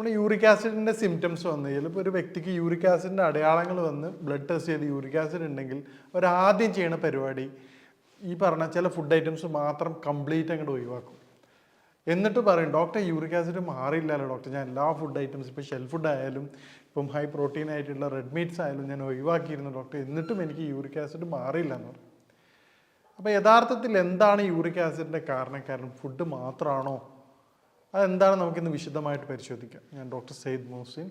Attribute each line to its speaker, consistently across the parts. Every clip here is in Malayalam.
Speaker 1: നമ്മൾ യൂറിക് ആസിഡിൻ്റെ സിംറ്റംസ് വന്നു ചിലപ്പോൾ ഒരു വ്യക്തിക്ക് യൂറിക് ആസിഡിൻ്റെ അടയാളങ്ങൾ വന്ന് ബ്ലഡ് ടെസ്റ്റ് ചെയ്ത് യൂറിക് ആസിഡ് ഉണ്ടെങ്കിൽ അവരാദ്യം ചെയ്യുന്ന പരിപാടി ഈ പറഞ്ഞ ചില ഫുഡ് ഐറ്റംസ് മാത്രം കംപ്ലീറ്റ് അങ്ങോട്ട് ഒഴിവാക്കും. എന്നിട്ട് പറയും ഡോക്ടർ യൂറിക് ആസിഡ് മാറിയില്ലല്ലോ ഡോക്ടർ, ഞാൻ എല്ലാ ഫുഡ് ഐറ്റംസ് ഇപ്പോൾ ഷെൽ ഫുഡ് ആയാലും ഇപ്പം ഹൈ പ്രോട്ടീൻ ആയിട്ടുള്ള റെഡ് മീറ്റ്സ് ആയാലും ഞാൻ ഒഴിവാക്കിയിരുന്നു ഡോക്ടർ, എന്നിട്ടും എനിക്ക് യൂറിക് ആസിഡ് മാറിയില്ല എന്ന് പറയും. അപ്പോൾ യഥാർത്ഥത്തിൽ എന്താണ് യൂറിക് ആസിഡിൻ്റെ കാരണം ഫുഡ് മാത്രമാണോ? അതെന്താണ് നമുക്കിന്ന് വിശദമായിട്ട് പരിശോധിക്കാം. ഞാൻ ഡോക്ടർ സയ്യിദ് മുഹസിൻ.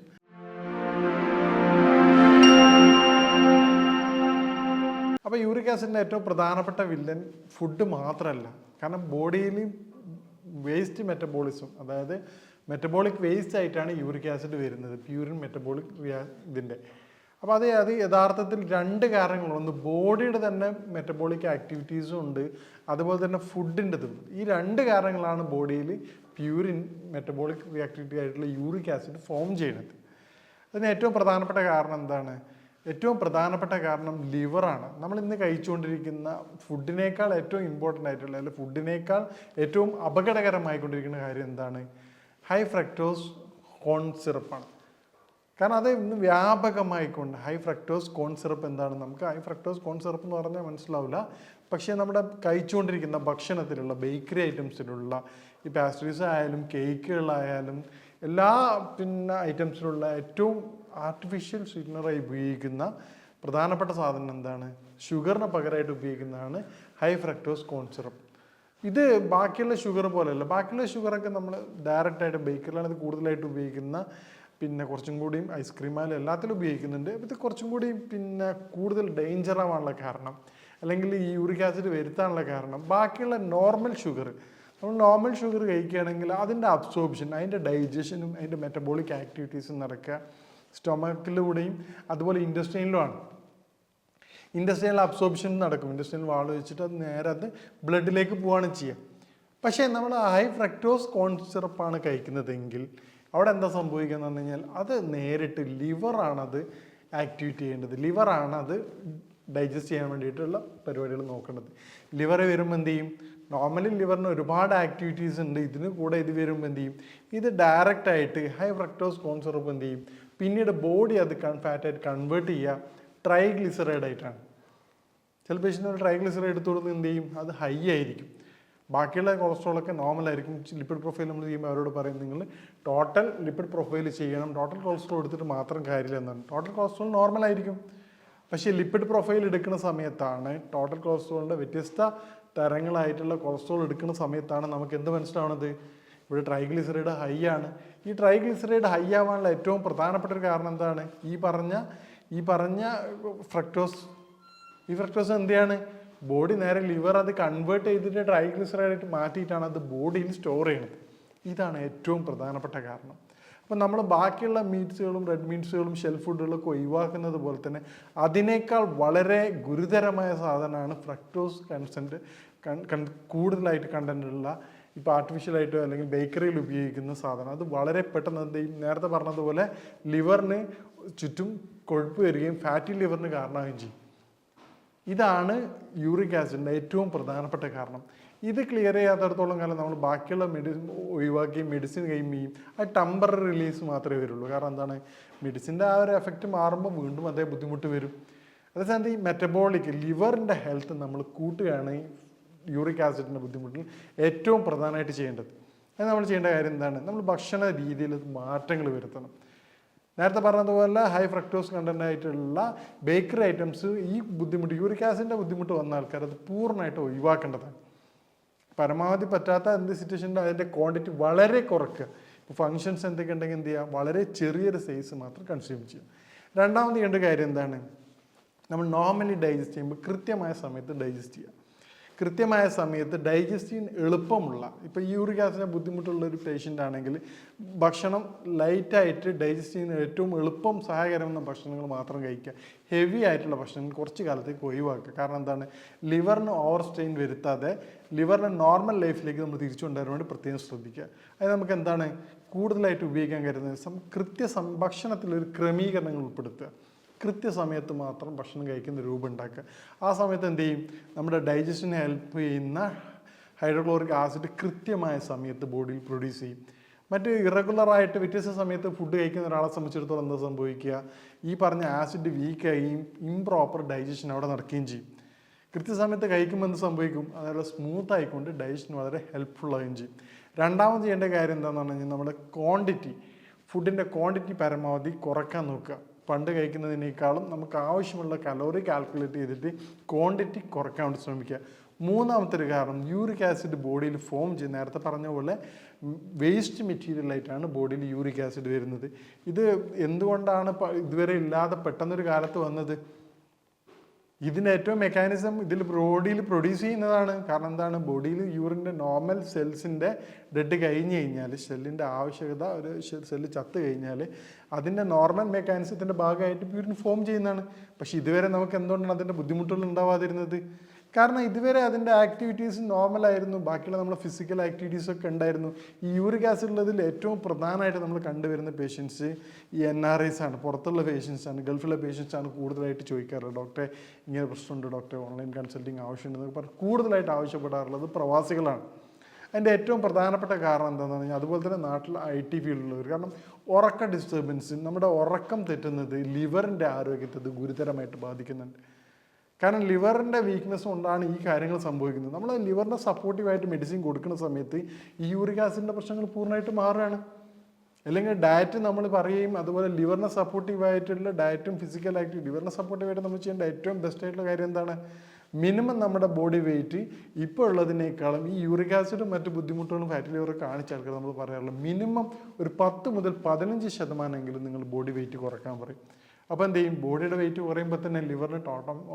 Speaker 1: അപ്പോൾ യൂറിക് ആസിഡിൻ്റെ ഏറ്റവും പ്രധാനപ്പെട്ട വില്ലൻ ഫുഡ് മാത്രമല്ല, കാരണം ബോഡിയിൽ വേസ്റ്റ് മെറ്റബോളിസം, അതായത് മെറ്റബോളിക് വേസ്റ്റ് ആയിട്ടാണ് യൂറിക് ആസിഡ് വരുന്നത്, പ്യൂരിൻ മെറ്റബോളിക് ഇതിൻ്റെ. അപ്പോൾ അത് യഥാർത്ഥത്തിൽ രണ്ട് കാരണങ്ങളുണ്ട്. ഒന്ന് ബോഡിയുടെ തന്നെ മെറ്റബോളിക് ആക്ടിവിറ്റീസും ഉണ്ട്, അതുപോലെ തന്നെ ഫുഡിൻ്റെതും. ഈ രണ്ട് കാരണങ്ങളാണ് ബോഡിയിൽ പ്യൂരിൻ മെറ്റബോളിക് ആക്ടിവിറ്റി ആയിട്ടുള്ള യൂറിക് ആസിഡ് ഫോം ചെയ്യുന്നത്. അതിന് ഏറ്റവും പ്രധാനപ്പെട്ട കാരണം എന്താണ്? ഏറ്റവും പ്രധാനപ്പെട്ട കാരണം ലിവറാണ്. നമ്മൾ ഇന്ന് കഴിച്ചുകൊണ്ടിരിക്കുന്ന ഫുഡിനേക്കാൾ ഏറ്റവും ഇമ്പോർട്ടൻ്റ് ആയിട്ടുള്ള, അല്ലെങ്കിൽ ഫുഡിനേക്കാൾ ഏറ്റവും അപകടകരമായിക്കൊണ്ടിരിക്കുന്ന കാര്യം എന്താണ്? ഹൈ ഫ്രക്ടോസ് കോൺ സിറപ്പാണ്. കാരണം അത് ഇന്ന് വ്യാപകമായിക്കൊണ്ട് ഹൈ ഫ്രക്ടോസ് കോൺ സിറപ്പ് എന്താണ്? നമുക്ക് ഹൈ ഫ്രക്ടോസ് കോൺ സിറപ്പ് എന്ന് പറഞ്ഞാൽ മനസ്സിലാവില്ല. പക്ഷേ നമ്മുടെ കഴിച്ചുകൊണ്ടിരിക്കുന്ന ഭക്ഷണത്തിലുള്ള ബേക്കറി ഐറ്റംസിലുള്ള ഈ പാസ്ട്രീസ് ആയാലും കേക്കുകളായാലും എല്ലാ ഐറ്റംസിലുള്ള ഏറ്റവും ആർട്ടിഫിഷ്യൽ സ്വീറ്റ്നറായി ഉപയോഗിക്കുന്ന പ്രധാനപ്പെട്ട സാധനം എന്താണ്? ഷുഗറിന് പകരമായിട്ട് ഉപയോഗിക്കുന്നതാണ് ഹൈ ഫ്രക്ടോസ് കോൺ സിറപ്പ്. ഇത് ബാക്കിയുള്ള ഷുഗർ പോലെയല്ല. ബാക്കിയുള്ള ഷുഗറൊക്കെ നമ്മൾ ഡയറക്റ്റായിട്ട് ബേക്കറിലാണ് ഇത് കൂടുതലായിട്ട് ഉപയോഗിക്കുന്ന, കുറച്ചും കൂടിയും ഐസ്ക്രീമായാലും എല്ലാത്തിലും ഉപയോഗിക്കുന്നുണ്ട്. ഇത് കുറച്ചും കൂടി കൂടുതൽ ഡേഞ്ചർ ആവാനുള്ള കാരണം, അല്ലെങ്കിൽ ഈ യൂറിക് ആസിഡ് വരുത്താനുള്ള കാരണം ബാക്കിയുള്ള നോർമൽ ഷുഗർ, നമ്മൾ നോർമൽ ഷുഗർ കഴിക്കുകയാണെങ്കിൽ അതിൻ്റെ അബ്സോർപ്ഷൻ, അതിൻ്റെ ഡൈജഷനും അതിൻ്റെ മെറ്റബോളിക് ആക്ടിവിറ്റീസും നടക്കുക സ്റ്റൊമക്കിലൂടെയും അതുപോലെ ഇൻറ്റസ്റ്റൈനിലുമാണ്. ഇൻറ്റസ്റ്റൈനൽ അബ്സോർപ്ഷൻ നടക്കും. ഇൻറ്റസ്റ്റൈനൽ വാള് വെച്ചിട്ട് അത് നേരെ ബ്ലഡിലേക്ക് പോവുകയാണ് ചെയ്യുക. പക്ഷേ നമ്മൾ ഹൈ ഫ്രക്ടോസ് കോൺ സിറപ്പാണ് കഴിക്കുന്നതെങ്കിൽ അവിടെ എന്താ സംഭവിക്കുക എന്ന് പറഞ്ഞു കഴിഞ്ഞാൽ അത് നേരിട്ട് ലിവറാണത് ആക്ടിവേറ്റ് ചെയ്യേണ്ടത്. ലിവറാണ് അത് ഡൈജസ്റ്റ് ചെയ്യാൻ വേണ്ടിയിട്ടുള്ള പരിപാടികൾ നോക്കേണ്ടത്. ലിവർ വരുമ്പോൾ എന്ത് ചെയ്യും? നോർമലി ലിവറിന് ഒരുപാട് ആക്ടിവിറ്റീസ് ഉണ്ട്, ഇതിന് കൂടെ ഇത് വരുമ്പോൾ എന്ത് ചെയ്യും? ഇത് ഡയറക്റ്റായിട്ട് ഹൈ ഫ്രക്ടോസ് കോൺ സിറപ്പ് എന്ത് ചെയ്യും? പിന്നീട് ബോഡി അത് ഫാറ്റായിട്ട് കൺവേർട്ട് ചെയ്യുക ട്രൈഗ്ലിസറൈഡ് ആയിട്ടാണ്. ചില പേഷ്യൻ്റ് ട്രൈഗ്ലിസറൈഡ് എടുത്തു കൊടുത്ത് എന്ത് ചെയ്യും? അത് ഹൈ ആയിരിക്കും. ബാക്കിയുള്ള കൊളസ്ട്രോളൊക്കെ നോർമൽ ആയിരിക്കും. ലിപ്പിഡ് പ്രൊഫൈൽ നമ്മൾ ചെയ്യുമ്പോൾ അവരോട് പറയും നിങ്ങൾ ടോട്ടൽ ലിപ്പിഡ് പ്രൊഫൈൽ ചെയ്യണം, ടോട്ടൽ കൊളസ്ട്രോൾ എടുത്തിട്ട് മാത്രം കാര്യമില്ല എന്നാണ്. ടോട്ടൽ കൊളസ്ട്രോൾ നോർമൽ ആയിരിക്കും. പക്ഷേ ലിപ്പിഡ് പ്രൊഫൈൽ എടുക്കുന്ന സമയത്താണ്, ടോട്ടൽ കൊളസ്ട്രോളിൻ്റെ വ്യത്യസ്ത തരങ്ങളായിട്ടുള്ള കൊളസ്ട്രോൾ എടുക്കുന്ന സമയത്താണ് നമുക്ക് എന്ത് മനസ്സിലാവണത്? ഇവിടെ ട്രൈഗ്ലിസറൈഡ് ഹൈ ആണ്. ഈ ട്രൈഗ്ലിസറൈഡ് ഹൈ ആവാനുള്ള ഏറ്റവും പ്രധാനപ്പെട്ട ഒരു കാരണം എന്താണ്? ഈ പറഞ്ഞ ഫ്രക്ടോസ്. ഈ ഫ്രക്ടോസ് എന്തെയാണ്? ബോഡി നേരെ ലിവർ അത് കൺവേർട്ട് ചെയ്തിട്ട് ട്രൈഗ്ലിസറൈഡായിട്ട് മാറ്റിയിട്ടാണ് അത് ബോഡിയിൽ സ്റ്റോർ ചെയ്യുന്നത്. ഇതാണ് ഏറ്റവും പ്രധാനപ്പെട്ട കാരണം. അപ്പം നമ്മൾ ബാക്കിയുള്ള മീറ്റ്സുകളും റെഡ് മീറ്റ്സുകളും ഷെൽ ഫുഡുകളൊക്കെ ഒഴിവാക്കുന്നത് പോലെ തന്നെ അതിനേക്കാൾ വളരെ ഗുരുതരമായ സാധനമാണ് ഫ്രക്ടോസ് കൂടുതലായിട്ട് കണ്ടൻറ്റുള്ള ഇപ്പോൾ ആർട്ടിഫിഷ്യലായിട്ടോ അല്ലെങ്കിൽ ബേക്കറിയിൽ ഉപയോഗിക്കുന്ന സാധനം. അത് വളരെ പെട്ടെന്ന് എന്ത് ചെയ്യും? നേരത്തെ പറഞ്ഞതുപോലെ ലിവറിന് ചുറ്റും കൊഴുപ്പ് വരികയും ഫാറ്റി ലിവറിന് കാരണമാവുകയും ചെയ്യും. ഇതാണ് യൂറിക് ആസിഡിൻ്റെ ഏറ്റവും പ്രധാനപ്പെട്ട കാരണം. ഇത് ക്ലിയർ ചെയ്യാത്തടത്തോളം കാലം നമ്മൾ ബാക്കിയുള്ള ഒഴിവാക്കി മെഡിസിൻ കഴിയുമ്പോൾ അത് ടെമ്പററി റിലീസ് മാത്രമേ വരുള്ളൂ. കാരണം എന്താണ്? മെഡിസിൻ്റെ ആ ഒരു എഫക്റ്റ് മാറുമ്പോൾ വീണ്ടും അതേ ബുദ്ധിമുട്ട് വരും. അതേസമയത്ത് ഈ മെറ്റബോളിക് ലിവറിൻ്റെ ഹെൽത്ത് നമ്മൾ കൂട്ടുകയാണ് യൂറിക് ആസിഡിൻ്റെ ബുദ്ധിമുട്ടിൽ ഏറ്റവും പ്രധാനമായിട്ട് ചെയ്യേണ്ടത്. അത് നമ്മൾ ചെയ്യേണ്ട കാര്യം എന്താണ്? നമ്മൾ ഭക്ഷണ രീതിയിൽ മാറ്റങ്ങൾ വരുത്തണം. നേരത്തെ പറഞ്ഞതുപോലെ ഹൈ ഫ്രക്ടോസ് കണ്ടന്റ് ആയിട്ടുള്ള ബേക്കറി ഐറ്റംസ് ഈ ബുദ്ധിമുട്ട്, യൂറിക് ആസിഡിൻ്റെ ബുദ്ധിമുട്ട് വന്ന ആൾക്കാർ അത് പൂർണ്ണമായിട്ട് ഒഴിവാക്കേണ്ടതാണ്. പരമാവധി പറ്റാത്ത എന്ത് സിറ്റുവേഷനിൽ അതിൻ്റെ ക്വാണ്ടിറ്റി വളരെ കുറയ്ക്കുക. ഇപ്പോൾ ഫങ്ഷൻസ് എന്തൊക്കെ ഉണ്ടെങ്കിൽ എന്ത് ചെയ്യുക? വളരെ ചെറിയൊരു സൈസ് മാത്രം കൺസ്യൂം ചെയ്യുക. രണ്ടാമത് ചെയ്യേണ്ട കാര്യം എന്താണ്? നമ്മൾ നോർമലി ഡൈജസ്റ്റ് ചെയ്യുമ്പോൾ കൃത്യമായ സമയത്ത് ഡൈജസ്റ്റ് ചെയ്യുക. കൃത്യമായ സമയത്ത് ഡൈജസ്റ്റ് ചെയ്യാൻ എളുപ്പമുള്ള, ഇപ്പോൾ യൂറിക് ആസിഡിന് ബുദ്ധിമുട്ടുള്ളൊരു പേഷ്യൻ്റ് ആണെങ്കിൽ ഭക്ഷണം ലൈറ്റായിട്ട് ഡൈജസ്റ്റ് ചെയ്യുന്ന ഏറ്റവും എളുപ്പം സഹായകരമെന്ന ഭക്ഷണങ്ങൾ മാത്രം കഴിക്കുക. ഹെവി ആയിട്ടുള്ള ഭക്ഷണങ്ങൾ കുറച്ച് കാലത്തേക്ക് ഒഴിവാക്കുക. കാരണം എന്താണ്? ലിവറിന് ഓവർ സ്ട്രെയിൻ വരുത്താതെ ലിവറിനെ നോർമൽ ലൈഫിലേക്ക് നമ്മൾ തിരിച്ചു കൊണ്ടുവരാൻ വേണ്ടി പ്രത്യേകം ശ്രദ്ധിക്കുക. അത് നമുക്ക് എന്താണ് കൂടുതലായിട്ട് ഉപയോഗിക്കാൻ കരുതുന്നത്? ഭക്ഷണത്തിലൊരു ക്രമീകരണങ്ങൾ ഉൾപ്പെടുത്തുക. കൃത്യസമയത്ത് മാത്രം ഭക്ഷണം കഴിക്കുന്ന രൂപം ഉണ്ടാക്കുക. ആ സമയത്ത് എന്ത് ചെയ്യും? നമ്മുടെ ഡൈജഷന് ഹെൽപ്പ് ചെയ്യുന്ന ഹൈഡ്രോക്ലോറിക് ആസിഡ് കൃത്യമായ സമയത്ത് ബോഡിയിൽ പ്രൊഡ്യൂസ് ചെയ്യും. മറ്റ് ഇറഗുലറായിട്ട് വ്യത്യസ്ത സമയത്ത് ഫുഡ് കഴിക്കുന്ന ഒരാളെ സംബന്ധിച്ചിടത്തോളം എന്താ സംഭവിക്കുക, ഈ പറഞ്ഞ ആസിഡ് വീക്കായും ഇംപ്രോപ്പർ ഡൈജഷൻ അവിടെ നടക്കുകയും ചെയ്യും. കൃത്യസമയത്ത് കഴിക്കുമ്പോൾ എന്ത് സംഭവിക്കും, അതേപോലെ സ്മൂത്ത് ആയിക്കൊണ്ട് ഡൈജഷൻ വളരെ ഹെൽപ്ഫുൾ ആവുകയും ചെയ്യും. രണ്ടാമത് ചെയ്യേണ്ട കാര്യം എന്താണെന്ന് പറഞ്ഞു കഴിഞ്ഞാൽ നമ്മുടെ ഫുഡിൻ്റെ ക്വാണ്ടിറ്റി പരമാവധി കുറയ്ക്കാൻ നോക്കുക. പണ്ട് കഴിക്കുന്നതിനേക്കാളും നമുക്ക് ആവശ്യമുള്ള കലോറി കാൽക്കുലേറ്റ് ചെയ്തിട്ട് ക്വാണ്ടിറ്റി കുറയ്ക്കാൻ വേണ്ടി ശ്രമിക്കുക. മൂന്നാമത്തെ ഒരു കാരണം, യൂറിക് ആസിഡ് ബോഡിയിൽ ഫോം ചെയ്ത് നേരത്തെ പറഞ്ഞ പോലെ വേസ്റ്റ് മെറ്റീരിയലായിട്ടാണ് ബോഡിയിൽ യൂറിക് ആസിഡ് വരുന്നത്. ഇത് എന്തുകൊണ്ടാണ് ഇതുവരെ ഇല്ലാതെ പെട്ടെന്നൊരു കാലത്ത് വന്നത്? ഇതിൻ്റെ ഏറ്റവും മെക്കാനിസം ഇതിൽ ബോഡിയിൽ പ്രൊഡ്യൂസ് ചെയ്യുന്നതാണ്. കാരണം എന്താണ്, ബോഡിയിൽ യൂറിൻ്റെ നോർമൽ സെൽസിൻ്റെ ഡെഡ് കഴിഞ്ഞ് കഴിഞ്ഞാൽ, സെല്ലിൻ്റെ ആവശ്യകത, ഒരു സെല്ല് ചത്ത് കഴിഞ്ഞാൽ അതിൻ്റെ നോർമൽ മെക്കാനിസത്തിൻ്റെ ഭാഗമായിട്ട് യൂറിൻ ഫോം ചെയ്യുന്നതാണ്. പക്ഷേ ഇതുവരെ നമുക്ക് എന്തുകൊണ്ടാണ് അതിൻ്റെ ബുദ്ധിമുട്ടുകൾ ഉണ്ടാവാതിരുന്നത്? കാരണം ഇതുവരെ അതിൻ്റെ ആക്ടിവിറ്റീസ് നോർമലായിരുന്നു, ബാക്കിയുള്ള നമ്മളെ ഫിസിക്കൽ ആക്ടിവിറ്റീസൊക്കെ ഉണ്ടായിരുന്നു. ഈ യൂറിക് ആസിഡ് ഉള്ളതിൽ ഏറ്റവും പ്രധാനമായിട്ട് നമ്മൾ കണ്ടുവരുന്ന പേഷ്യൻസ് ഈ NRIs ആണ്, പുറത്തുള്ള പേഷ്യൻസ് ആണ്, ഗൾഫിലെ പേഷ്യൻസ് ആണ് കൂടുതലായിട്ട് ചോദിക്കാറുള്ളത്. ഡോക്ടറെ ഇങ്ങനെ പ്രശ്നമുണ്ട്, ഡോക്ടറെ ഓൺലൈൻ കൺസൾട്ടിങ് ആവശ്യമുണ്ടെന്നൊക്കെ പറഞ്ഞ് കൂടുതലായിട്ട് ആവശ്യപ്പെടാറുള്ളത് പ്രവാസികളാണ്. അതിൻ്റെ ഏറ്റവും പ്രധാനപ്പെട്ട കാരണം എന്താണെന്ന് പറഞ്ഞാൽ, അതുപോലെ തന്നെ നാട്ടിൽ IT ഫീൽഡിലുള്ളവർ. കാരണം ഉറക്ക ഡിസ്റ്റർബൻസ്, നമ്മുടെ ഉറക്കം തെറ്റുന്നത് ലിവറിൻ്റെ ആരോഗ്യത്തെ ഇത് ഗുരുതരമായിട്ട് ബാധിക്കുന്നുണ്ട്. കാരണം ലിവറിൻ്റെ വീക്ക്നെസ് കൊണ്ടാണ് ഈ കാര്യങ്ങൾ സംഭവിക്കുന്നത്. നമ്മൾ ലിവറിൻ്റെ സപ്പോർട്ടീവായിട്ട് മെഡിസിൻ കൊടുക്കുന്ന സമയത്ത് ഈ യൂറിക് ആസിഡിൻ്റെ പ്രശ്നങ്ങൾ പൂർണ്ണമായിട്ട് മാറുകയാണ്. അല്ലെങ്കിൽ ഡയറ്റ് നമ്മൾ പറയുകയും, അതുപോലെ ലിവറിനെ സപ്പോർട്ടീവായിട്ടുള്ള ഡയറ്റും ഫിസിക്കൽ ആക്ടിവിറ്റി, ലിവറിനെ സപ്പോർട്ടീവായിട്ട് നമ്മൾ ചെയ്യേണ്ട ഏറ്റവും ബെസ്റ്റ് ആയിട്ടുള്ള കാര്യം എന്താണ്, മിനിമം നമ്മുടെ ബോഡി വെയിറ്റ് ഇപ്പോൾ ഉള്ളതിനേക്കാളും ഈ യൂറിക് ആസിഡും മറ്റു ബുദ്ധിമുട്ടുകളും ഫാറ്റി ലിവർ കാണിച്ച ആൾക്കാർ നമ്മൾ പറയാറുള്ളത് മിനിമം ഒരു 10 മുതൽ 15% നിങ്ങൾ ബോഡി വെയിറ്റ് കുറയ്ക്കാൻ പറയും. അപ്പോൾ എന്ത് ചെയ്യും, ബോഡിയുടെ വെയിറ്റ് കുറയുമ്പോൾ തന്നെ ലിവറിന്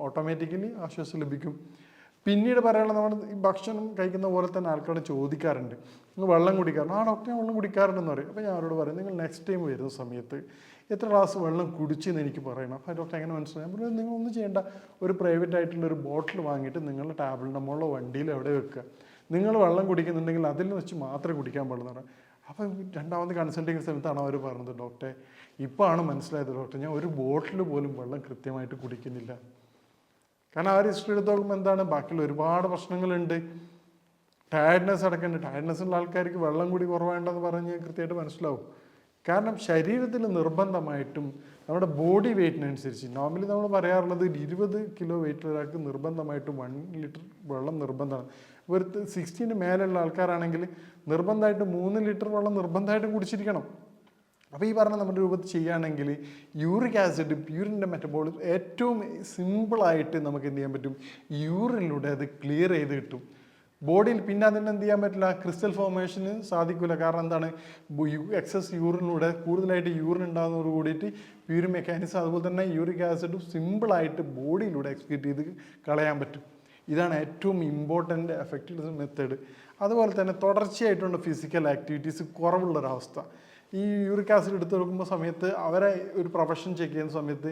Speaker 1: ഓട്ടോമാറ്റിക്കലി ആശ്വാസം ലഭിക്കും. പിന്നീട് പറയാനുള്ള, നമ്മൾ ഈ ഭക്ഷണം കഴിക്കുന്ന പോലെ തന്നെ ആൾക്കാർ ചോദിക്കാറുണ്ട്, നിങ്ങൾ വെള്ളം കുടിക്കാറുണ്ട്? ഡോക്ടർ ഞാൻ വെള്ളം കുടിക്കാറുണ്ടെന്ന് പറയും. അപ്പോൾ ഞാൻ അവരോട് പറയും, നിങ്ങൾ നെക്സ്റ്റ് ടൈം വരുന്ന സമയത്ത് എത്ര ഗ്ലാസ് വെള്ളം കുടിച്ചെന്ന് എനിക്ക് പറയണം. അപ്പോൾ ഡോക്ടർ എങ്ങനെ മനസ്സിലായി? അപ്പോൾ നിങ്ങളൊന്നും ചെയ്യേണ്ട, ഒരു പ്രൈവറ്റ് ആയിട്ടുള്ള ഒരു ബോട്ടിൽ വാങ്ങിയിട്ട് നിങ്ങളുടെ ടാബ്ലറ്റിൻ്റെ മുകളിലോ വണ്ടിയിൽ എവിടെ വെക്കുക. നിങ്ങൾ വെള്ളം കുടിക്കുന്നുണ്ടെങ്കിൽ അതിൽ വെച്ച് മാത്രമേ കുടിക്കാൻ പാടുള്ളൂ എന്ന് പറയും. അപ്പം രണ്ടാമത് കൺസൾട്ടിങ് സമയത്താണ് അവർ പറഞ്ഞത്, ഡോക്ടറെ ഇപ്പോൾ ആണ് മനസ്സിലായത് ഡോക്ടർ, ഞാൻ ഒരു ബോട്ടിൽ പോലും വെള്ളം കൃത്യമായിട്ട് കുടിക്കുന്നില്ല. കാരണം ആ ഒരു ഹിസ്റ്ററി എടുത്ത് നോക്കുമ്പോൾ എന്താണ്, ബാക്കിയുള്ള ഒരുപാട് പ്രശ്നങ്ങളുണ്ട്. ടയർഡ്നെസ് അടക്കമുണ്ട്. ടയർഡ്നെസ്സുള്ള ആൾക്കാർക്ക് വെള്ളം കൂടി കുറവേണ്ടെന്ന് പറഞ്ഞ് കൃത്യമായിട്ട് മനസ്സിലാവും. കാരണം ശരീരത്തിൽ നിർബന്ധമായിട്ടും നമ്മുടെ ബോഡി വെയിറ്റിനനുസരിച്ച്, നോർമലി നമ്മൾ പറയാറുള്ളത് 20 കിലോ വെയിറ്റ് ഒരാൾക്ക് നിർബന്ധമായിട്ടും 1 ലിറ്റർ വെള്ളം നിർബന്ധമാണ്. ഒരു 60 മേലുള്ള ആൾക്കാരാണെങ്കിൽ നിർബന്ധമായിട്ടും 3 ലിറ്റർ വെള്ളം നിർബന്ധമായിട്ടും കുടിച്ചിരിക്കണം. അപ്പോൾ ഈ പറഞ്ഞ നമ്മുടെ രൂപത്തിൽ ചെയ്യുകയാണെങ്കിൽ യൂറിക് ആസിഡ്, യൂറിൻ്റെ മെറ്റബോളിസം ഏറ്റവും സിമ്പിളായിട്ട് നമുക്ക് എന്ത് ചെയ്യാൻ പറ്റും, യൂറിനിലൂടെ അത് ക്ലിയർ ചെയ്ത് കിട്ടും ബോഡിയിൽ. പിന്നെ അതിന് എന്ത് ചെയ്യാൻ പറ്റില്ല, ക്രിസ്റ്റൽ ഫോർമേഷന് സാധിക്കില്ല. കാരണം എന്താണ്, എക്സസ് യൂറിനിലൂടെ കൂടുതലായിട്ട് യൂറിൻ ഉണ്ടാകുന്നതോട് കൂടിയിട്ട് പ്യൂരി മെക്കാനിസം, അതുപോലെ തന്നെ യൂറിക് ആസിഡും സിമ്പിളായിട്ട് ബോഡിയിലൂടെ എക്സ്ക്രീറ്റ് ചെയ്ത് കളയാൻ പറ്റും. ഇതാണ് ഏറ്റവും ഇമ്പോർട്ടൻ്റ് എഫക്റ്റീവ് മെത്തേഡ്. അതുപോലെ തന്നെ തുടർച്ചയായിട്ടുള്ള ഫിസിക്കൽ ആക്ടിവിറ്റീസ് കുറവുള്ളൊരവസ്ഥ. ഈ യൂറിക് ആസിഡ് എടുത്ത് നോക്കുമ്പോൾ സമയത്ത് അവരെ ഒരു പ്രൊഫഷൻ ചെക്ക് ചെയ്യുന്ന സമയത്ത്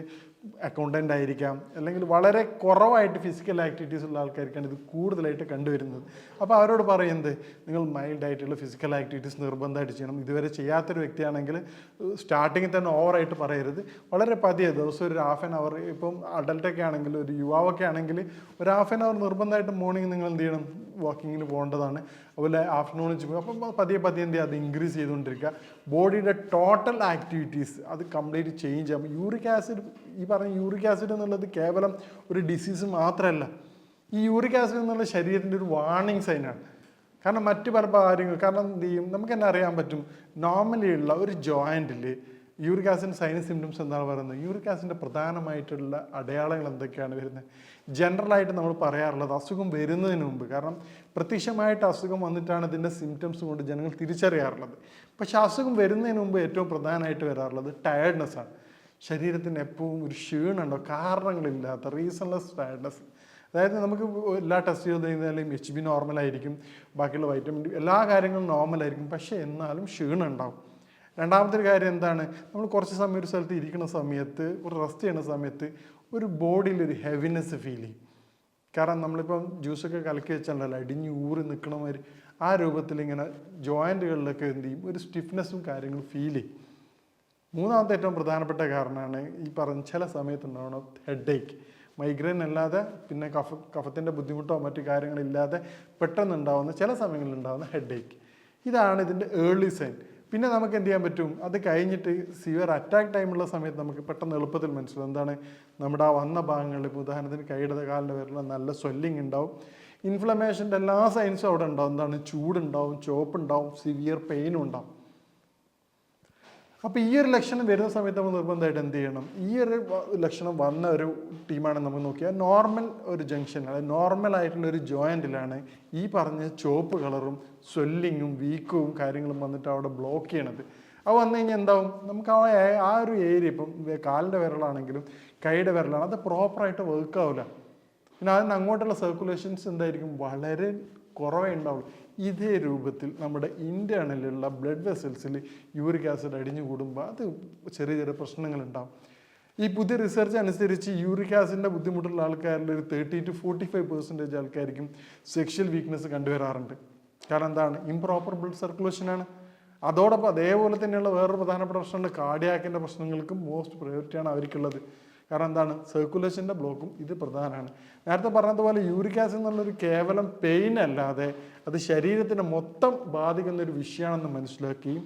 Speaker 1: അക്കൗണ്ടൻ്റ് ആയിരിക്കാം, അല്ലെങ്കിൽ വളരെ കുറവായിട്ട് ഫിസിക്കൽ ആക്ടിവിറ്റീസ് ഉള്ള ആൾക്കാർക്കാണ് ഇത് കൂടുതലായിട്ട് കണ്ടുവരുന്നത്. അപ്പോൾ അവരോട് പറയുന്നത്, നിങ്ങൾ മൈൽഡായിട്ടുള്ള ഫിസിക്കൽ ആക്ടിവിറ്റീസ് നിർബന്ധമായിട്ട് ചെയ്യണം. ഇതുവരെ ചെയ്യാത്തൊരു വ്യക്തിയാണെങ്കിൽ സ്റ്റാർട്ടിങ്ങിൽ തന്നെ ഓവറായിട്ട് പറയരുത്, വളരെ പതിയെ ദിവസം ഒരു ഹാഫ് ആൻ അവർ, ഇപ്പം അഡൽട്ടൊക്കെ ആണെങ്കിൽ, ഒരു യുവാവൊക്കെ ആണെങ്കിൽ ഒരു ഹാഫ് ആൻ അവർ നിർബന്ധമായിട്ട് മോർണിംഗ് നിങ്ങൾ എന്ത് ചെയ്യണം, വാക്കിങ്ങിന് പോകേണ്ടതാണ്. അതുപോലെ ആഫ്റ്റർനൂണിൽ ചെയ്യും. അപ്പം പതിയെ എന്ത് ചെയ്യുക, അത് ഇൻക്രീസ് ചെയ്തുകൊണ്ടിരിക്കുക. ബോഡിയുടെ ടോട്ടൽ ആക്ടിവിറ്റീസ് അത് കംപ്ലീറ്റ് ചേഞ്ച് ആകും. യൂറിക് ആസിഡ്, ഈ പറഞ്ഞ യൂറിക് ആസിഡ് എന്നുള്ളത് കേവലം ഒരു ഡിസീസ് മാത്രമല്ല. ഈ യൂറിക് ആസിഡ് എന്നുള്ള ശരീരത്തിൻ്റെ ഒരു വാർണിംഗ് സൈനാണ്. കാരണം മറ്റ് പല കാര്യങ്ങൾ, കാരണം എന്ത് ചെയ്യും, നമുക്ക് തന്നെ അറിയാൻ പറ്റും, നോർമലി ഉള്ള ഒരു ജോയിൻറ്റിൽ യൂറിക് ആസിഡിൻ്റെ സൈനസ് സിംറ്റംസ് എന്താണ് പറയുന്നത്, യൂറിക് ആസിഡിൻ്റെ പ്രധാനമായിട്ടുള്ള അടയാളങ്ങൾ എന്തൊക്കെയാണ് വരുന്നത്. ജനറലായിട്ട് നമ്മൾ പറയാറുള്ളത് അസുഖം വരുന്നതിന് മുമ്പ്, കാരണം പ്രത്യക്ഷമായിട്ട് അസുഖം വന്നിട്ടാണ് ഇതിൻ്റെ സിംറ്റംസ് കൊണ്ട് ജനങ്ങൾ തിരിച്ചറിയാറുള്ളത്. പക്ഷെ അസുഖം വരുന്നതിന് മുമ്പ് ഏറ്റവും പ്രധാനമായിട്ട് വരാറുള്ളത് ടയർഡ്നെസ്സാണ്. ശരീരത്തിന് എപ്പോഴും ഒരു ക്ഷീണമുണ്ടോ, കാരണങ്ങളില്ലാത്ത റീസൺലെസ് ടയർഡ്നെസ്. അതായത് നമുക്ക് എല്ലാ ടെസ്റ്റ് ചെയ്ത് കഴിഞ്ഞാലും HB നോർമലായിരിക്കും, ബാക്കിയുള്ള വൈറ്റമിൻ ഡി എല്ലാ കാര്യങ്ങളും നോർമലായിരിക്കും, പക്ഷേ എന്നാലും ക്ഷീണം ഉണ്ടാവും. രണ്ടാമത്തെ ഒരു കാര്യം എന്താണ്, നമ്മൾ കുറച്ച് സമയം ഒരു സ്ഥലത്ത് ഇരിക്കുന്ന സമയത്ത്, ഒരു റെസ്റ്റ് ചെയ്യുന്ന സമയത്ത് ഒരു ബോഡിയിൽ ഒരു ഹെവിനെസ് ഫീൽ ചെയ്യും. കാരണം നമ്മളിപ്പം ജ്യൂസൊക്കെ കലക്കി വെച്ചാലല്ലോ അടിഞ്ഞ് ഊറി നിൽക്കണമാതിരി ആ രൂപത്തിൽ ഇങ്ങനെ ജോയിൻറ്റുകളിലൊക്കെ എന്ത് ചെയ്യും, ഒരു സ്റ്റിഫ്നെസ്സും കാര്യങ്ങളും ഫീൽ ചെയ്യും. മൂന്നാമത്തെ ഏറ്റവും പ്രധാനപ്പെട്ട കാരണമാണ് ഈ പറഞ്ഞ ചില സമയത്തുണ്ടാവണം ഹെഡേക്ക്. മൈഗ്രെയിൻ അല്ലാതെ പിന്നെ കഫത്തിൻ്റെ ബുദ്ധിമുട്ടോ മറ്റു കാര്യങ്ങളില്ലാതെ പെട്ടെന്നുണ്ടാവുന്ന ചില സമയങ്ങളിൽ ഉണ്ടാകുന്ന ഹെഡേക്ക്. ഇതാണ് ഇതിൻ്റെ ഏർലി സൈൻ. പിന്നെ നമുക്ക് എന്ത് ചെയ്യാൻ പറ്റും, അത് കഴിഞ്ഞിട്ട് സിവിയർ അറ്റാക്ക് ടൈമുള്ള സമയത്ത് നമുക്ക് പെട്ടെന്ന് എളുപ്പത്തിൽ മനസ്സിലാവും എന്താണ് നമ്മുടെ ആ വന്ന ഭാഗങ്ങളിൽ. ഇപ്പോൾ ഉദാഹരണത്തിന് കൈയുടെ കാലിൻ്റെ പേരിൽ നല്ല സ്വെല്ലിങ് ഉണ്ടാവും, ഇൻഫ്ലമേഷൻ്റെ എല്ലാ സൈൻസും അവിടെ ഉണ്ടാവും. എന്താണ്, ചൂടുണ്ടാവും, ചോപ്പുണ്ടാവും, സിവിയർ പെയിനും ഉണ്ടാവും. അപ്പോൾ ഈ ഒരു ലക്ഷണം വരുന്ന സമയത്ത് നമ്മൾ നിർബന്ധമായിട്ട് എന്ത് ചെയ്യണം, ഈ ഒരു ലക്ഷണം വന്ന ഒരു ടീമാണ് നമ്മൾ നോക്കിയാൽ നോർമൽ ഒരു ജംഗ്ഷൻ, അതായത് നോർമൽ ആയിട്ടുള്ള ഒരു ജോയിൻറ്റിലാണ് ഈ പറഞ്ഞ ചുവപ്പ് കളറും സ്വെല്ലിങ്ങും വീക്കവും കാര്യങ്ങളും വന്നിട്ട് അവിടെ ബ്ലോക്ക് ചെയ്യണത്. അത് വന്നു കഴിഞ്ഞാൽ എന്താവും, നമുക്ക് ആ ഒരു ഏരിയ, ഇപ്പം കാലിൻ്റെ വിരലാണെങ്കിലും കൈയുടെ വിരലാണ്, അത് പ്രോപ്പറായിട്ട് വർക്ക് ആവില്ല. പിന്നെ അതിന് അങ്ങോട്ടുള്ള സർക്കുലേഷൻസ് എന്തായിരിക്കും, വളരെ കുറവേ ഉണ്ടാവുള്ളൂ. ഇതേ രൂപത്തിൽ നമ്മുടെ ഇൻറ്റേർണലിലുള്ള ബ്ലഡ് വെസൽസിൽ യൂറിക് ആസിഡ് അടിഞ്ഞു കൂടുമ്പോൾ അത് ചെറിയ ചെറിയ പ്രശ്നങ്ങളുണ്ടാവും. ഈ പുതിയ റിസർച്ച് അനുസരിച്ച് യൂറിക് ആസിഡിൻ്റെ ബുദ്ധിമുട്ടുള്ള ആൾക്കാരിൽ ഒരു 30 to 45% ആൾക്കാർക്കും സെക്ഷൽ വീക്ക്നെസ് കണ്ടുവരാറുണ്ട്. കാരണം എന്താണ്, ഇംപ്രോപ്പർ ബ്ലഡ് സർക്കുലേഷനാണ്. അതോടൊപ്പം അതേപോലെ തന്നെയുള്ള വേറൊരു പ്രധാനപ്പെട്ട പ്രശ്നമുണ്ട്, കാർഡിയാക്കിൻ്റെ പ്രശ്നങ്ങൾക്കും മോസ്റ്റ് പ്രയോറിറ്റിയാണ് അവർക്കുള്ളത്. കാരണം എന്താണ്, സർക്കുലേഷൻ്റെ ബ്ലോക്കും ഇത് പ്രധാനമാണ്. നേരത്തെ പറഞ്ഞതുപോലെ യൂറിക് ആസിഡ് എന്നുള്ളൊരു കേവലം പെയിൻ അല്ലാതെ അത് ശരീരത്തിനെ മൊത്തം ബാധിക്കുന്ന ഒരു വിഷയമാണെന്ന് മനസ്സിലാക്കുകയും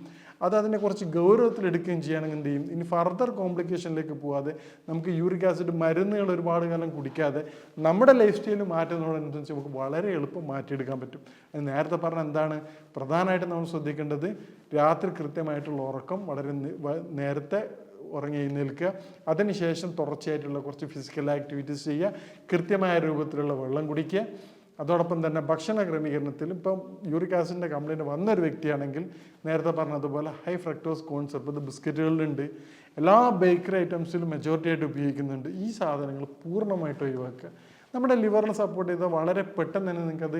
Speaker 1: അതിനെ കുറച്ച് ഗൗരവത്തിലെടുക്കുകയും ചെയ്യുകയാണെങ്കിൽ എന്ത് ചെയ്യും, ഇനി ഫർദർ കോംപ്ലിക്കേഷനിലേക്ക് പോകാതെ നമുക്ക് യൂറിക് ആസിഡ് മരുന്നുകൾ ഒരുപാട് കാലം കുടിക്കാതെ നമ്മുടെ ലൈഫ് സ്റ്റൈൽ മാറ്റുന്നതോടനുസരിച്ച് നമുക്ക് വളരെ എളുപ്പം മാറ്റിയെടുക്കാൻ പറ്റും. അത് നേരത്തെ പറഞ്ഞ എന്താണ് പ്രധാനമായിട്ടും നമ്മൾ ശ്രദ്ധിക്കേണ്ടത്, രാത്രി കൃത്യമായിട്ടുള്ള ഉറക്കം, വളരെ നേരത്തെ ഉറങ്ങി എഴുന്നേൽക്കുക, അതിനുശേഷം തുടർച്ചയായിട്ടുള്ള കുറച്ച് ഫിസിക്കൽ ആക്ടിവിറ്റീസ് ചെയ്യുക, കൃത്യമായ രൂപത്തിലുള്ള വെള്ളം കുടിക്കുക. അതോടൊപ്പം തന്നെ ഭക്ഷണ ക്രമീകരണത്തിൽ ഇപ്പം യൂറിക് ആസിഡിൻ്റെ കംപ്ലയിൻറ്റ് വന്നൊരു വ്യക്തിയാണെങ്കിൽ നേരത്തെ പറഞ്ഞതുപോലെ ഹൈ ഫ്രക്ടോസ് കോൺസ്, ഇപ്പോൾ ഇത് ബിസ്ക്കറ്റുകളിലുണ്ട്, എല്ലാ ബേക്കറി ഐറ്റംസിലും മെജോറിറ്റി ആയിട്ട് ഉപയോഗിക്കുന്നുണ്ട്. ഈ സാധനങ്ങൾ പൂർണ്ണമായിട്ട് ഒഴിവാക്കുക. നമ്മുടെ ലിവറിനെ സപ്പോർട്ട് ചെയ്താൽ വളരെ പെട്ടെന്ന് തന്നെ നിങ്ങൾക്കത്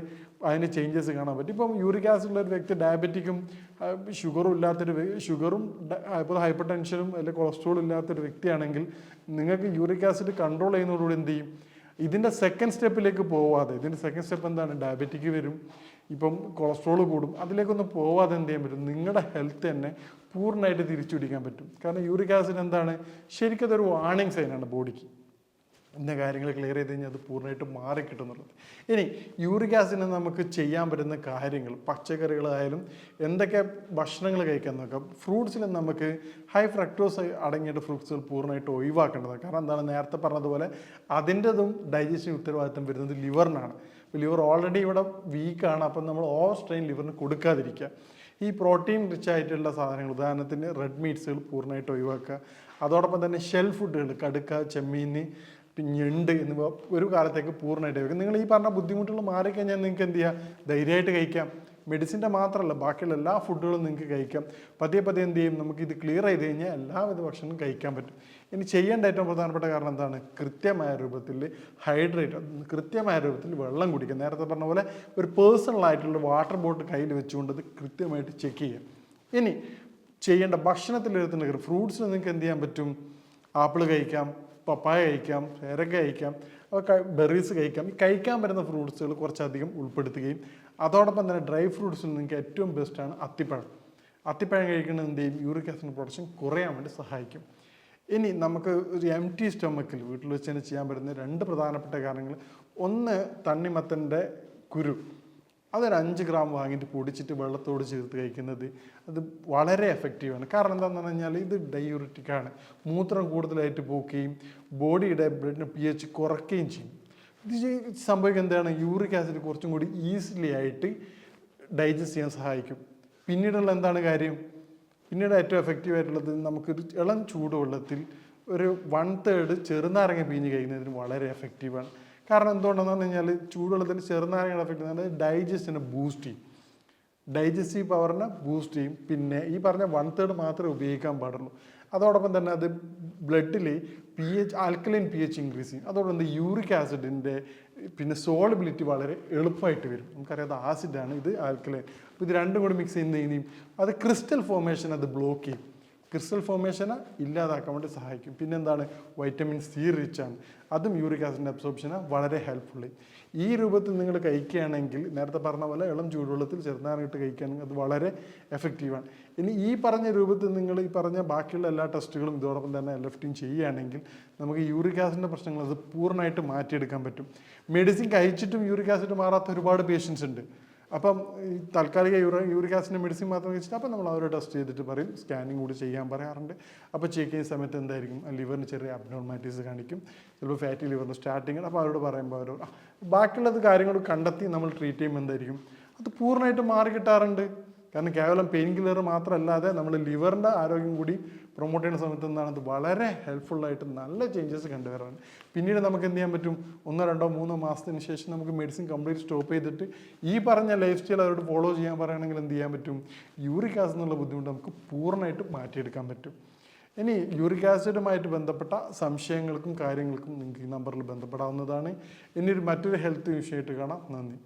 Speaker 1: അതിന് ചേഞ്ചസ് കാണാൻ പറ്റും. ഇപ്പം യൂറിക് ആസിഡുള്ള ഒരു വ്യക്തി ഡയബറ്റിക്കും ഷുഗറും ഇല്ലാത്തൊരു ഷുഗറും ഇപ്പോൾ ഹൈപ്പർ ടെൻഷനും അല്ലെങ്കിൽ കൊളസ്ട്രോളും ഇല്ലാത്തൊരു വ്യക്തിയാണെങ്കിൽ നിങ്ങൾക്ക് യൂറിക് ആസിഡ് കൺട്രോൾ ചെയ്യുന്നതോടുകൂടി എന്ത് ചെയ്യും, ഇതിൻ്റെ സെക്കൻഡ് സ്റ്റെപ്പിലേക്ക് പോവാതെ, ഇതിൻ്റെ സെക്കൻഡ് സ്റ്റെപ്പ് എന്താണ്, ഡയബറ്റിക് വരും, ഇപ്പം കൊളസ്ട്രോൾ കൂടും, അതിലേക്കൊന്നും പോവാതെ എന്ത് ചെയ്യാൻ പറ്റും, നിങ്ങളുടെ ഹെൽത്ത് തന്നെ പൂർണ്ണമായിട്ട് തിരിച്ചു പിടിക്കാൻ പറ്റും. കാരണം യൂറിക് ആസിഡ് എന്താണ്, ശരിക്കും അതൊരു വാർണിംഗ് സൈനാണ് ബോഡിക്ക്. ഇന്ന കാര്യങ്ങൾ ക്ലിയർ ചെയ്ത് കഴിഞ്ഞാൽ അത് പൂർണ്ണമായിട്ട് മാറിക്കിട്ടുന്നുള്ളത്. ഇനി യൂറിക് ആസിഡിന് നമുക്ക് ചെയ്യാൻ പറ്റുന്ന കാര്യങ്ങൾ, പച്ചക്കറികളായാലും എന്തൊക്കെ ഭക്ഷണങ്ങൾ കഴിക്കാൻ നോക്കാം. ഫ്രൂട്ട്സിൽ നമുക്ക് ഹൈ ഫ്രക്ടോസ് അടങ്ങിയിട്ട് ഫ്രൂട്ട്സുകൾ പൂർണ്ണമായിട്ട് ഒഴിവാക്കേണ്ടതാണ്. കാരണം എന്താണ്, നേരത്തെ പറഞ്ഞതുപോലെ അതിൻ്റെതും ഡൈജഷൻ ഉത്തരവാദിത്തം വരുന്നത് ലിവറിനാണ്. ലിവർ ഓൾറെഡി ഇവിടെ വീക്കാണ്, അപ്പം നമ്മൾ ഓവർ സ്ട്രെയിൻ ലിവറിന് കൊടുക്കാതിരിക്കുക. ഈ പ്രോട്ടീൻ റിച്ച് ആയിട്ടുള്ള സാധനങ്ങൾ, ഉദാഹരണത്തിന് റെഡ് മീറ്റ്സുകൾ പൂർണ്ണമായിട്ട് ഒഴിവാക്കുക. അതോടൊപ്പം തന്നെ ഷെൽ ഫുഡുകൾ, കടുക്ക, ചെമ്മീൻ, ഞണ്ട് എന്നിവ ഒരു കാലത്തേക്ക് പൂർണ്ണമായിട്ട് വെക്കും. നിങ്ങൾ ഈ പറഞ്ഞ ബുദ്ധിമുട്ടുകൾ മാറിക്കഴിഞ്ഞാൽ നിങ്ങൾക്ക് എന്ത് ചെയ്യാം, ധൈര്യമായിട്ട് കഴിക്കാം. മെഡിസിൻ്റെ മാത്രമല്ല ബാക്കിയുള്ള എല്ലാ ഫുഡുകളും നിങ്ങൾക്ക് കഴിക്കാം. പതിയെ പതിയെ എന്ത് ചെയ്യും, നമുക്ക് ഇത് ക്ലിയർ ചെയ്ത് കഴിഞ്ഞാൽ എല്ലാവിധ ഭക്ഷണവും കഴിക്കാൻ പറ്റും. ഇനി ചെയ്യേണ്ട ഏറ്റവും പ്രധാനപ്പെട്ട കാരണം എന്താണ്, കൃത്യമായ രൂപത്തിൽ ഹൈഡ്രേറ്റ്, കൃത്യമായ രൂപത്തിൽ വെള്ളം കുടിക്കുക. നേരത്തെ പറഞ്ഞ പോലെ ഒരു പേഴ്സണലായിട്ടുള്ള വാട്ടർ ബോട്ടിൽ കയ്യിൽ വെച്ചുകൊണ്ട് അത് കൃത്യമായിട്ട് ചെക്ക് ചെയ്യുക. ഇനി ചെയ്യേണ്ട ഭക്ഷണത്തിൽ വരുത്തുന്ന കാര്യം, ഫ്രൂട്ട്സിൽ നിങ്ങൾക്ക് എന്ത് ചെയ്യാൻ പറ്റും, ആപ്പിൾ കഴിക്കാം, പപ്പായ കഴിക്കാം, പേരക്ക കഴിക്കാം, ബെറീസ് കഴിക്കാം. ഈ കഴിക്കാൻ പറ്റുന്ന ഫ്രൂട്ട്സുകൾ കുറച്ചധികം ഉൾപ്പെടുത്തുകയും അതോടൊപ്പം തന്നെ ഡ്രൈ ഫ്രൂട്ട്സിൽ നിങ്ങൾക്ക് ഏറ്റവും ബെസ്റ്റാണ് അത്തിപ്പഴം. അത്തിപ്പഴം കഴിക്കുന്നത് എന്ത് ചെയ്യും, യൂറിക് ആസിഡ് പ്രൊഡക്ഷൻ കുറയാൻ വേണ്ടി സഹായിക്കും. ഇനി നമുക്ക് ഒരു എംപ്റ്റി സ്റ്റൊമക്കിൽ വീട്ടിൽ വെച്ച് തന്നെ ചെയ്യാൻ പറ്റുന്ന രണ്ട് പ്രധാനപ്പെട്ട കാര്യങ്ങൾ, ഒന്ന് തണ്ണിമത്തൻ്റെ കുരു, അതൊരു 5 ഗ്രാം വാങ്ങിയിട്ട് പൊടിച്ചിട്ട് വെള്ളത്തോട് ചേർത്ത് കഴിക്കുന്നത് അത് വളരെ എഫക്റ്റീവാണ്. കാരണം എന്താണെന്ന് പറഞ്ഞു കഴിഞ്ഞാൽ ഇത് ഡയൂറിറ്റിക്കാണ്, മൂത്രം കൂടുതലായിട്ട് പോക്കുകയും ബോഡിയുടെ ബ്ലഡിന് pH കുറയ്ക്കുകയും ചെയ്യും. ഇത് സംഭവിക്കുക എന്താണ്, യൂറിക് ആസിഡ് കുറച്ചും കൂടി ഈസിലി ആയിട്ട് ഡൈജസ്റ്റ് ചെയ്യാൻ സഹായിക്കും. പിന്നീടുള്ള എന്താണ് കാര്യം, പിന്നീട് ഏറ്റവും എഫക്റ്റീവായിട്ടുള്ളത് നമുക്കൊരു ഇളം ചൂടുവെള്ളത്തിൽ ഒരു 1/3 ചെറുനാരങ്ങ പിഴിഞ്ഞ് കഴിക്കുന്നതിന് വളരെ എഫക്റ്റീവാണ്. കാരണം എന്തുകൊണ്ടെന്ന് പറഞ്ഞു കഴിഞ്ഞാൽ ചൂടുവെള്ളത്തിൽ ചെറുനാരങ്ങയുടെ എഫക്റ്റ് എന്ന് ഡൈജസ്റ്റിനെ ബൂസ്റ്റ് ചെയ്യും, ഡൈജസ്റ്റീവ് പവറിനെ ബൂസ്റ്റ് ചെയ്യും. പിന്നെ ഈ പറഞ്ഞ 1/3 മാത്രമേ ഉപയോഗിക്കാൻ പാടുള്ളൂ. അതോടൊപ്പം തന്നെ അത് ബ്ലഡിൽ ആൽക്കലൈൻ pH ഇൻക്രീസ് ചെയ്യും. അതോടൊപ്പം യൂറിക് ആസിഡിൻ്റെ പിന്നെ സോളബിലിറ്റി വളരെ എളുപ്പമായിട്ട് വരും. നമുക്കറിയാം അത് ആസിഡാണ്, ഇത് ആൽക്കലൈൻ. അപ്പോൾ ഇത് രണ്ടും കൂടി മിക്സ് ചെയ്യുന്നതിനും അത് ക്രിസ്റ്റൽ ഫോർമേഷൻ അത് ബ്ലോക്ക് ചെയ്യും, ക്രിസ്റ്റൽ ഫോർമേഷനെ ഇല്ലാതാക്കാൻ വേണ്ടി സഹായിക്കും. പിന്നെന്താണ്, വൈറ്റമിൻ സി റിച്ച് ആണ്, അതും യൂറിക് ആസിഡിൻ്റെ അബ്സോർപ്ഷനെ വളരെ ഹെൽപ്ഫുള്ളി. ഈ രൂപത്തിൽ നിങ്ങൾ കഴിക്കുകയാണെങ്കിൽ നേരത്തെ പറഞ്ഞ പോലെ ഇളം ചൂടുവെള്ളത്തിൽ ചെറുനാരങ്ങ ഇട്ട് കഴിക്കുകയാണെങ്കിൽ അത് വളരെ എഫക്റ്റീവാണ്. ഇനി ഈ പറഞ്ഞ രൂപത്തിൽ നിങ്ങൾ ഈ പറഞ്ഞ ബാക്കിയുള്ള എല്ലാ ടെസ്റ്റുകളും ഇതോടൊപ്പം തന്നെ LFTയും ചെയ്യുകയാണെങ്കിൽ നമുക്ക് യൂറിക് ആസിഡിൻ്റെ പ്രശ്നങ്ങൾ അത് പൂർണ്ണമായിട്ട് മാറ്റിയെടുക്കാൻ പറ്റും. മെഡിസിൻ കഴിച്ചിട്ടും യൂറിക് ആസിഡ് മാറാത്ത ഒരുപാട് പേഷ്യൻസ് ഉണ്ട്. അപ്പം ഈ താൽക്കാലിക യൂറിക് ആസിഡിൻ്റെ മെഡിസിൻ മാത്രം വെച്ചിട്ട് അപ്പം നമ്മൾ അവരെ ടെസ്റ്റ് ചെയ്തിട്ട് പറയും, സ്കാനിങ് കൂടി ചെയ്യാൻ പറയാറുണ്ട്. അപ്പോൾ ചെക്ക് ചെയ്യുന്ന സമയത്ത് എന്തായിരിക്കും, ലിവറിന് ചെറിയ അബ്നോർമാലിറ്റീസ് കാണിക്കും, ചിലപ്പോൾ ഫാറ്റി ലിവറിന് സ്റ്റാർട്ടിങ്. അപ്പോൾ അവരോട് പറയുമ്പോൾ അവർ ബാക്കിയുള്ളത് കാര്യങ്ങൾ കണ്ടെത്തി നമ്മൾ ട്രീറ്റ് ചെയ്യുമ്പോൾ എന്തായിരിക്കും അത് പൂർണ്ണമായിട്ട് മാറി കിട്ടാറുണ്ട്. കാരണം കേവലം പെയിൻ കില്ലർ മാത്രമല്ലാതെ നമ്മൾ ലിവറിൻ്റെ ആരോഗ്യം കൂടി പ്രൊമോട്ട് ചെയ്യുന്ന സമയത്ത് എന്താണ് അത് വളരെ ഹെൽപ്ഫുള്ളായിട്ട് നല്ല ചേഞ്ചസ് കണ്ടുവരാറുണ്ട്. പിന്നീട് നമുക്ക് എന്ത് ചെയ്യാൻ പറ്റും, 1, 2, 3 മാസത്തിന് ശേഷം നമുക്ക് മെഡിസിൻ കംപ്ലീറ്റ് സ്റ്റോപ്പ് ചെയ്തിട്ട് ഈ പറഞ്ഞ ലൈഫ് സ്റ്റൈൽ അവരോട് ഫോളോ ചെയ്യാൻ പറയുകയാണെങ്കിൽ എന്ത് ചെയ്യാൻ പറ്റും, യൂറിക് ആസിഡ് എന്നുള്ള ബുദ്ധിമുട്ട് നമുക്ക് പൂർണ്ണമായിട്ട് മാറ്റിയെടുക്കാൻ പറ്റും. ഇനി യൂറിക് ആസിഡുമായിട്ട് ബന്ധപ്പെട്ട സംശയങ്ങൾക്കും കാര്യങ്ങൾക്കും നിങ്ങൾക്ക് ഈ നമ്പറിൽ ബന്ധപ്പെടാവുന്നതാണ്. ഇനി മറ്റൊരു ഹെൽത്ത് വിഷയമായിട്ട് കാണാം. നന്ദി.